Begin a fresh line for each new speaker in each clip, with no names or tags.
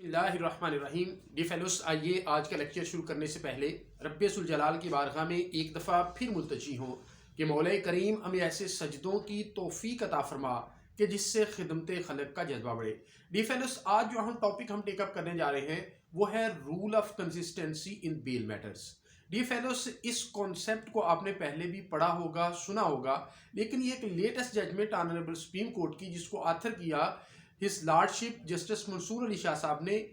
बिस्मिल्लाहिर्रहमानिर्रहीम। D fellows, आइए आज का लेक्चर शुरू करने से पहले रब्बुल जलाल की बारगाह में एक दफ़ा फिर मुल्तजी हों कि मौला करीम हमें ऐसे सजदों की तौफीक अता फरमा कि जिससे खिदमत खलक का जज्बा बढ़े। डी फेलोस, आज जो हम टेकअप करने जा रहे हैं वो है rule of consistency in bail matters. Dear fellows, इस कॉन्सेप्ट को आपने पहले भी पढ़ा होगा, सुना होगा, लेकिन ये एक latest judgement honourable supreme court की, जिसको आथर किया his lordship justice Mansoor Ali Shah साहब ने।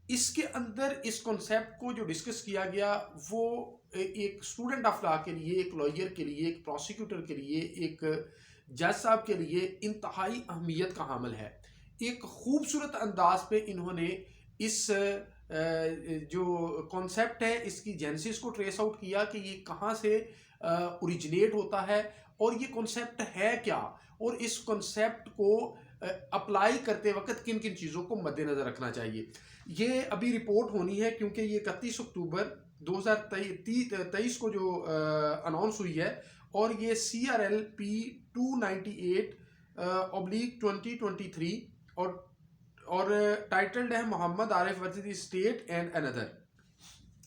इसके अंदर इस कॉन्सेप्ट को जो डिस्कस किया गया वो एक स्टूडेंट ऑफ लॉ के लिए, एक लॉयर के लिए, एक प्रोसिक्यूटर के लिए, एक जज साहब के लिए इंतहाई अहमियत का हामिल है। एक खूबसूरत अंदाज पे इन्होंने इस जो कॉन्सेप्ट है इसकी जेनेसिस को ट्रेस आउट किया कि ये कहाँ से ओरिजिनेट होता है और ये कॉन्सेप्ट है क्या, और इस कॉन्सेप्ट को अप्लाई करते वक्त किन किन चीज़ों को मद्देनज़र रखना चाहिए। ये अभी रिपोर्ट होनी है क्योंकि ये 31 अक्टूबर 2023 को जो अनाउंस हुई है, और ये CRLP 298/2023 और टाइटल्ड है Mohammad Arif versus state and another.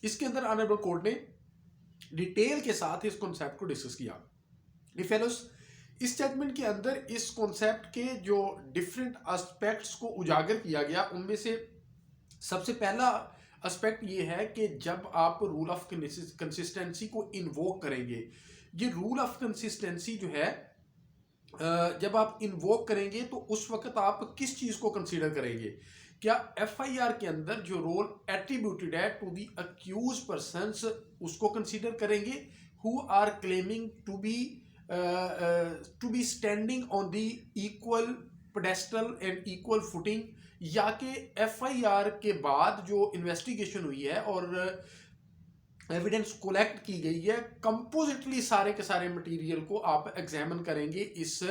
इसके अंदर ऑनरेबल कोर्ट ने डिटेल के साथ इस कॉन्सेप्ट को डिस्कस किया। फेलोस, इस जजमेंट के अंदर इस कॉन्सेप्ट के जो डिफरेंट एस्पेक्ट्स को उजागर किया गया, उनमें से सबसे पहला एस्पेक्ट ये है कि जब आप रूल ऑफ कंसिस्टेंसी को इन्वोक करेंगे, ये रूल ऑफ कंसिस्टेंसी जो है जब आप इन्वोक करेंगे तो उस वक्त आप किस चीज़ को कंसीडर करेंगे? क्या FIR के अंदर जो रोल एट्रीब्यूटेड है टू दी अक्यूज पर्सन्स, उसको कंसीडर करेंगे, who are claiming to be standing on the equal pedestal and equal footing, या कि FIR के बाद जो इन्वेस्टिगेशन हुई है और एविडेंस कलेक्ट की गई है, कंपोजिटली सारे के सारे मटेरियल को आप एग्जामिन करेंगे इस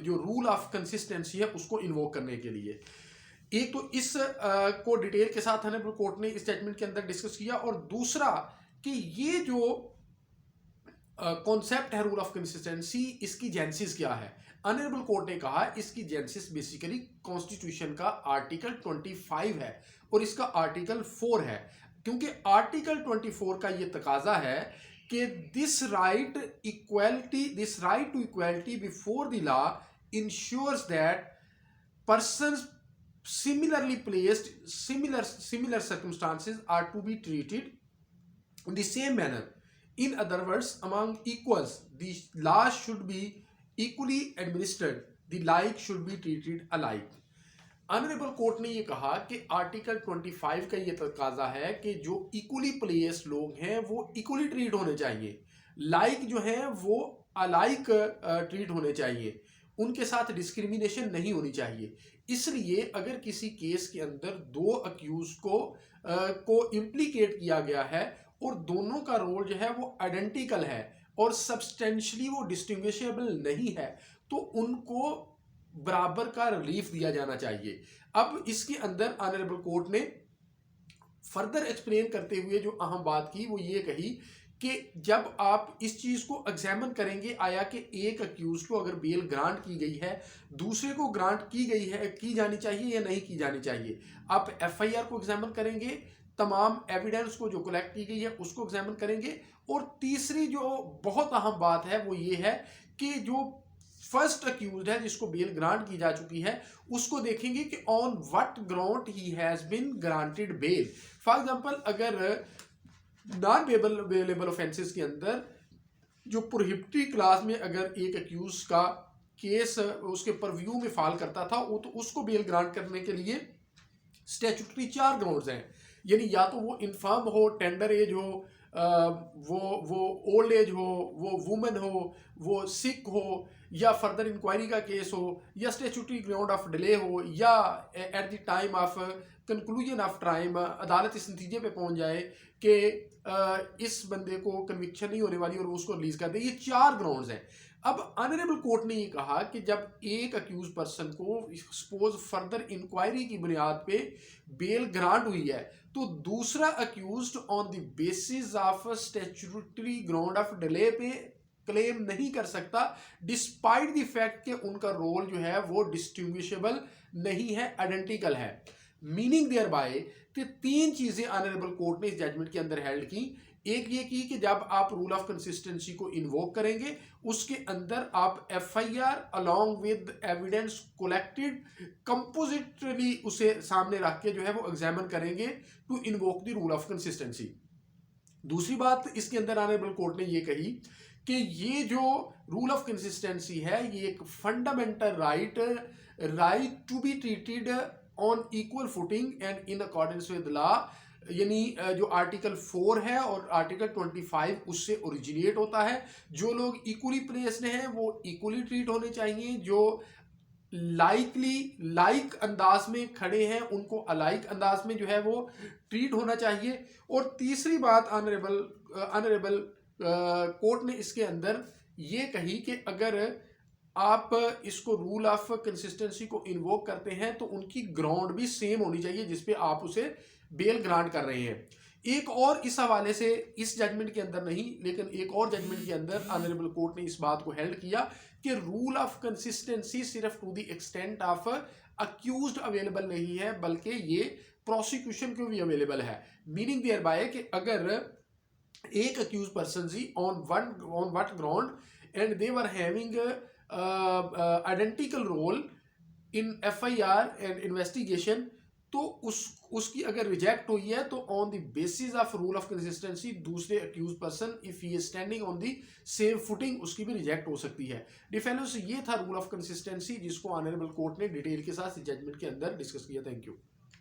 जो रूल ऑफ कंसिस्टेंसी है उसको इन्वोक करने के लिए। एक तो इस को डिटेल के साथ ऑनरेबल कोर्ट ने इस जजमेंट के अंदर डिस्कस किया, और दूसरा कि ये जो कॉन्सेप्ट है रूल ऑफ कंसिस्टेंसी, इसकी जेनेसिस क्या है। ऑनरेबल कोर्ट ने कहा इसकी जेनेसिस बेसिकली कॉन्स्टिट्यूशन का आर्टिकल 25 है और इसका आर्टिकल 4 है, क्योंकि आर्टिकल 24 का ये तकाजा है कि this right to equality before the law ensures that persons similarly placed, similar circumstances are to be treated in the same manner. In other words, among equals, the law should be equally administered. The like should be treated alike. Honourable court ने ये कहा कि article 25 का ये तकाजा है कि जो इक्वली प्लेस्ड लोग हैं वो इक्वली ट्रीट होने चाहिए, लाइक जो है वो अलाइक ट्रीट होने चाहिए, उनके साथ डिस्क्रिमिनेशन नहीं होनी चाहिए। इसलिए अगर किसी केस के अंदर दो अक्यूज को इम्प्लीकेट किया गया है और दोनों का रोल जो है वो आइडेंटिकल है और सब्सटेंशियली वो डिस्टिंग्विशेबल नहीं है, तो उनको बराबर का रिलीफ दिया जाना चाहिए। अब इसके अंदर ऑनरेबल कोर्ट ने फर्दर एक्सप्लेन करते हुए जो अहम बात की वो ये कही कि जब आप इस चीज़ को एग्जामिन करेंगे, आया कि एक अक्यूज को अगर बेल ग्रांट की गई है, दूसरे को ग्रांट की जानी चाहिए या नहीं की जानी चाहिए। आप FIR को एग्जामिन करेंगे, तमाम एविडेंस को जो कलेक्ट की गई है उसको एग्जामिन करेंगे, और तीसरी जो बहुत अहम बात है वो ये है कि जो फर्स्ट अक्यूज है जिसको बेल ग्रांट की जा चुकी है उसको देखेंगे कि on what ground he has been granted bail. For example, अगर नॉन बेलेबल ऑफेंसेस के अंदर जो प्रोहिबिटेड क्लास में अगर एक अक्यूज का केस उसके परव्यू में फाल करता था, वो तो उसको बेल ग्रांट करने के लिए स्टैट्यूटरी 4 ग्राउंड्स हैं, यानी या तो वो इन्फर्म हो, टेंडर एज हो, वो ओल्ड एज हो, वो वुमेन हो, वो सिक हो, या फर्दर इंक्वायरी का केस हो, या स्टैट्यूटरी ग्राउंड ऑफ डिले हो, या at the time of conclusion of time अदालत इस नतीजे पे पहुंच जाए कि इस बंदे को कन्विक्शन नहीं होने वाली और वो उसको रिलीज कर दे। ये 4 ग्राउंड्स हैं। अब ऑनरेबल कोर्ट ने ये कहा कि जब एक अक्यूज पर्सन को सपोज फर्दर इंक्वायरी की बुनियाद पे बेल ग्रांट हुई है, तो दूसरा accused on the basis of statutory ground of delay पे क्लेम नहीं कर सकता, डिस्पाइट द फैक्ट कि उनका रोल जो है वो डिस्टिंग्विशेबल नहीं है, आइडेंटिकल है। मीनिंग देयर बाय कि तीन चीजें ऑनरेबल कोर्ट ने इस जजमेंट के अंदर हेल्ड की। एक ये की कि जब आप रूल ऑफ कंसिस्टेंसी को इन्वोक करेंगे उसके अंदर आप FIR along with evidence collected compositely उसे सामने रख के जो है वो एग्जामिन करेंगे to invoke the rule of consistency. दूसरी बात इसके अंदर ऑनरेबल कोर्ट ने ये कही कि ये जो रूल ऑफ कंसिस्टेंसी है ये एक fundamental right to be treated on equal footing and in accordance with law, यानी जो आर्टिकल 4 है और आर्टिकल 25 उससे ओरिजिनेट होता है। जो लोग इक्वली प्लेस्ड हैं वो इक्वली ट्रीट होने चाहिए, जो लाइक अंदाज में खड़े हैं उनको अलाइक अंदाज में जो है वो ट्रीट होना चाहिए। और तीसरी बात ऑनरेबल कोर्ट ने इसके अंदर ये कही कि अगर आप इसको रूल ऑफ कंसिस्टेंसी को इन्वोक करते हैं तो उनकी ग्राउंड भी सेम होनी चाहिए जिसपे आप उसे बेल ग्रांट कर रहे हैं। एक और इस हवाले से इस जजमेंट के अंदर नहीं लेकिन एक और जजमेंट के अंदर ऑनरेबल कोर्ट ने इस बात को हेल्ड किया कि रूल ऑफ कंसिस्टेंसी सिर्फ to the extent of accused available नहीं है बल्कि ये प्रोसिक्यूशन को भी अवेलेबल है। मीनिंग देयर बाय कि अगर एक accused person G on what ground and they were having identical role in FIR and investigation, तो उसकी अगर रिजेक्ट हुई है तो on the basis of rule of consistency दूसरे accused person if he is standing on the same footing उसकी भी reject हो सकती है। डिफेंस ये था रूल ऑफ कंसिस्टेंसी जिसको ऑनरेबल कोर्ट ने डिटेल के साथ जजमेंट के अंदर डिस्कस किया। Thank you.